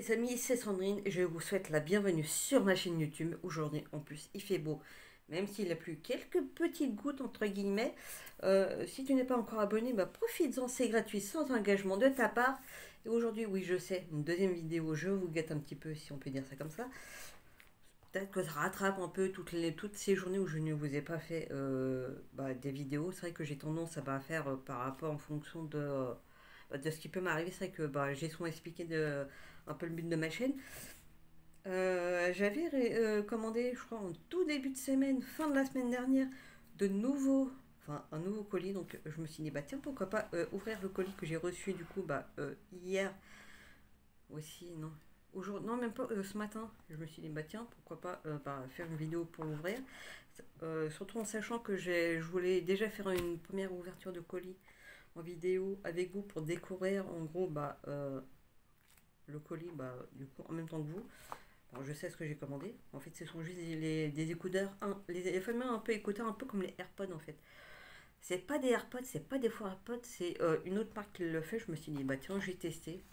Les amis, c'est Sandrine et je vous souhaite la bienvenue sur ma chaîne YouTube. Aujourd'hui, en plus, il fait beau, même s'il a plu quelques petites gouttes entre guillemets. Si tu n'es pas encore abonné, bah, profites-en, c'est gratuit, sans engagement de ta part. Et aujourd'hui, oui, je sais, une deuxième vidéo, je vous gâte un petit peu, si on peut dire ça comme ça. Peut-être que ça rattrape un peu toutes ces journées où je ne vous ai pas fait des vidéos. C'est vrai que j'ai tendance à faire par rapport en fonction de ce qui peut m'arriver. C'est vrai que j'ai souvent expliqué un peu le but de ma chaîne. J'avais commandé, je crois, en tout début de semaine, fin de la semaine dernière, un nouveau colis. Donc je me suis dit, bah tiens, pourquoi pas ouvrir le colis que j'ai reçu du coup hier aussi, non. Aujourd'hui, non, même pas ce matin. Je me suis dit, bah tiens, pourquoi pas faire une vidéo pour l'ouvrir. Surtout en sachant que je voulais déjà faire une première ouverture de colis en vidéo avec vous pour découvrir en gros le colis du coup en même temps que vous. Alors, je sais ce que j'ai commandé. En fait, ce sont juste des écouteurs, les fameux un peu écouteurs, un peu comme les AirPods en fait. C'est pas des AirPods, c'est pas des faux AirPods, c'est une autre marque qui le fait. Je me suis dit, bah tiens, j'ai testé.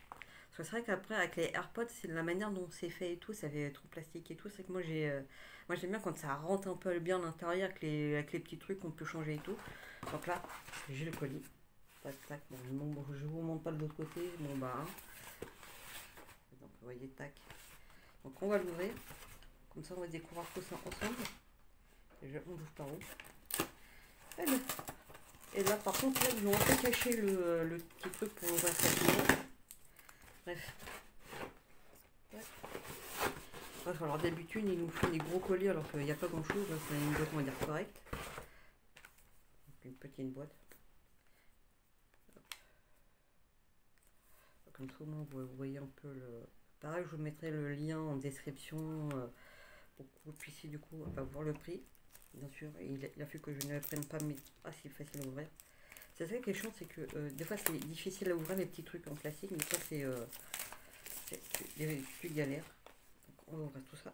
Parce que c'est vrai qu'après, avec les AirPods, c'est la manière dont c'est fait et tout, ça fait trop plastique et tout. C'est que moi j'aime bien quand ça rentre un peu bien à l'intérieur avec les petits trucs qu'on peut changer et tout. Donc là, j'ai le colis. Tac, tac. Bon, je vous montre pas de l'autre côté. Bon, bah, hein. Donc, vous voyez, tac. Donc, on va l'ouvrir. Comme ça, on va découvrir tout ça ensemble. Déjà, on bouge par où. Allez. Et là, par contre, là, ils ont un peu caché le petit truc pour ouvrir facilement. Bref. Bref, alors d'habitude, ils nous font des gros colis alors qu'il n'y a pas grand chose. C'est une boîte, on va dire, correcte. Donc, une petite boîte. Comme ça, vous voyez un peu le. Pareil, je vous mettrai le lien en description pour que vous puissiez du coup voir le prix. Bien sûr, il a fallu que je ne prenne pas, mais c'est facile à ouvrir. C'est ça qui est chiant, c'est que des fois c'est difficile à ouvrir les petits trucs en plastique, mais ça tu galères. Donc on va ouvrir tout ça.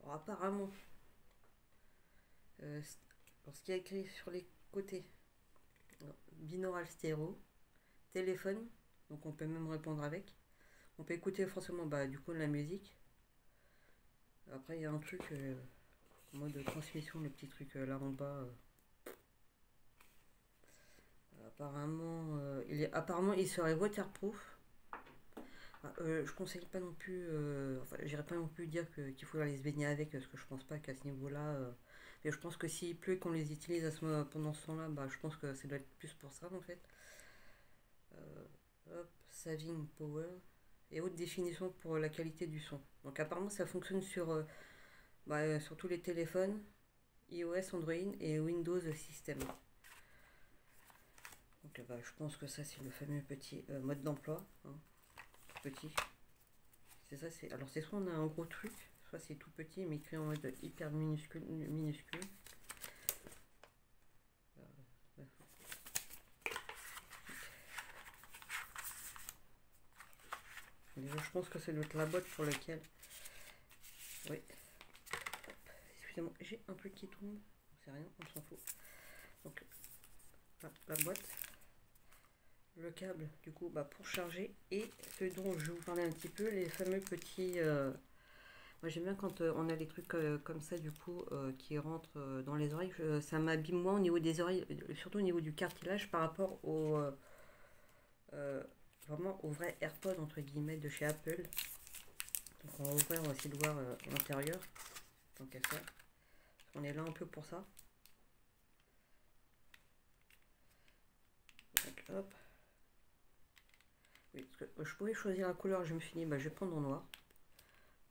Alors apparemment, ce qu'il y a écrit sur les côtés, binaural stéréo, téléphone, donc on peut même répondre avec. On peut écouter forcément du coup de la musique. Après il y a un truc en mode transmission, le petit truc là en bas. Apparemment il serait waterproof. Je conseille pas non plus, j'irai pas non plus dire qu'il faut aller se baigner avec, parce que je pense pas qu'à ce niveau-là. Mais je pense que s'il pleut et qu'on les utilise pendant ce temps-là, je pense que ça doit être plus pour ça en fait. Saving power et haute définition pour la qualité du son. Donc apparemment ça fonctionne sur tous les téléphones, iOS, Android et Windows System. Donc je pense que ça c'est le fameux petit mode d'emploi. Hein. Petit. C'est ça, alors c'est soit on a un gros truc, soit c'est tout petit mais écrit en mode hyper minuscule. Déjà, je pense que c'est la boîte pour laquelle. Oui. Excusez-moi, j'ai un peu qui tombe. C'est rien, on s'en fout. Donc, la boîte. Le câble, du coup, pour charger. Et ce dont je vais vous parler un petit peu, les fameux petits. Moi, j'aime bien quand on a des trucs comme ça, du coup, qui rentrent dans les oreilles. Ça m'abîme moins au niveau des oreilles, surtout au niveau du cartilage par rapport vraiment au vrai AirPod entre guillemets de chez Apple. Donc on va ouvrir, on va essayer de voir l'intérieur tant qu'à faire. On est là un peu pour ça. Donc, hop. Oui, parce que je pouvais choisir la couleur, je me suis dit je vais prendre en noir.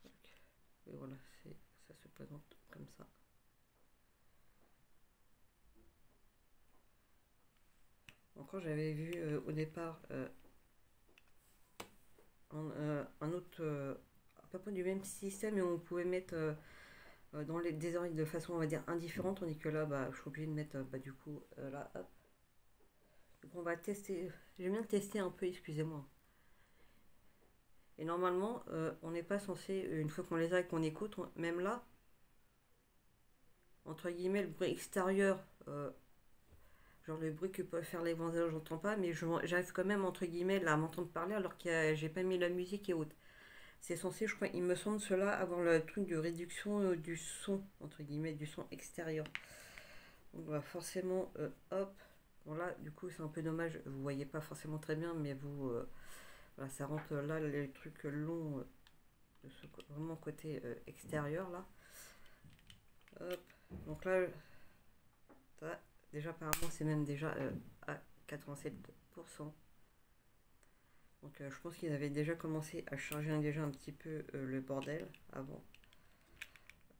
Donc, et voilà, ça se présente comme ça. Encore j'avais vu au départ un autre à peu près du même système et on pouvait mettre dans des oreilles de façon on va dire indifférente, tandis que là je suis obligée de mettre du coup là hop. Donc on va tester, j'aime bien tester un peu, excusez-moi. Et normalement on n'est pas censé, une fois qu'on les a et qu'on écoute, même là entre guillemets le bruit extérieur genre le bruit que peuvent faire les voisins, j'entends pas, mais j'arrive quand même, entre guillemets, là, à m'entendre parler alors que j'ai pas mis la musique et autres. C'est censé, je crois, il me semble, cela avoir le truc de réduction du son, entre guillemets, du son extérieur. Donc, bah, forcément, hop. Bon, là, du coup, c'est un peu dommage, vous voyez pas forcément très bien, mais vous, voilà, ça rentre là, les trucs longs, de ce, vraiment côté extérieur, là. Hop. Donc là, ça, déjà, apparemment, c'est même déjà à 87%. Donc je pense qu'ils avaient déjà commencé à charger déjà un petit peu le bordel avant.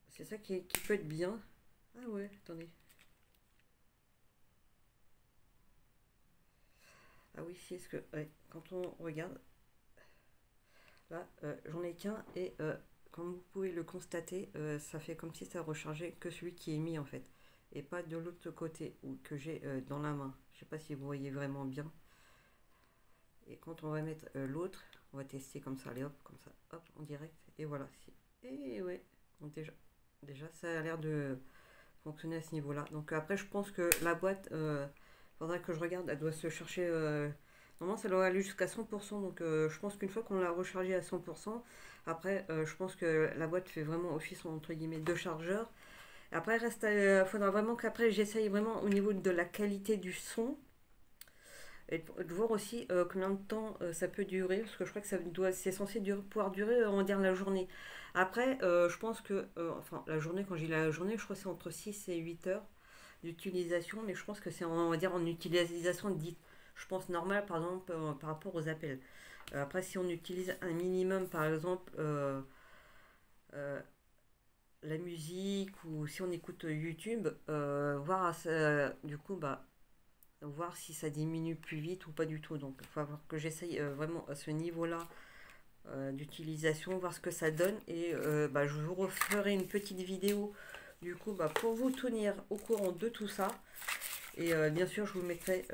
C'est ça qui peut être bien. Ah ouais, attendez. Ah oui, c'est ce que... Ouais, quand on regarde, là, j'en ai qu'un et comme vous pouvez le constater, ça fait comme si ça rechargeait que celui qui est mis en fait. Et pas de l'autre côté ou que j'ai dans la main. Je sais pas si vous voyez vraiment bien. Et quand on va mettre l'autre, on va tester comme ça, allez hop, comme ça, hop, en direct. Et voilà. Et ouais, donc déjà ça a l'air de fonctionner à ce niveau-là. Donc après, je pense que la boîte, faudra que je regarde, elle doit se chercher. Normalement, ça doit aller jusqu'à 100%. Donc je pense qu'une fois qu'on l'a rechargé à 100%, après, je pense que la boîte fait vraiment office entre guillemets de chargeur. Après, faudra vraiment qu'après j'essaye vraiment au niveau de la qualité du son et de voir aussi combien de temps ça peut durer, parce que je crois que c'est censé pouvoir durer, on va dire, la journée. Après, je pense que, enfin, la journée, quand j'ai la journée, je crois que c'est entre 6 et 8 heures d'utilisation, mais je pense que c'est, on va dire, en utilisation dite, je pense, normale, par exemple, par rapport aux appels. Après, si on utilise un minimum, par exemple, euh, la musique, ou si on écoute YouTube, voir, du coup, bah, voir si ça diminue plus vite ou pas du tout. Donc il faut avoir que j'essaye vraiment à ce niveau-là d'utilisation, voir ce que ça donne. Et bah, je vous referai une petite vidéo du coup bah, pour vous tenir au courant de tout ça. Et bien sûr, je vous mettrai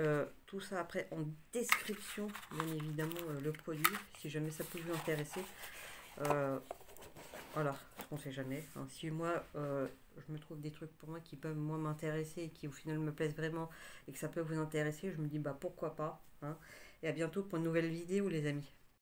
tout ça après en description, bien évidemment, le produit, si jamais ça peut vous intéresser. Euh, voilà, on sait jamais. Hein. Si moi, je me trouve des trucs pour moi qui peuvent moi m'intéresser et qui au final me plaisent vraiment et que ça peut vous intéresser, je me dis bah pourquoi pas. Hein. Et à bientôt pour une nouvelle vidéo les amis.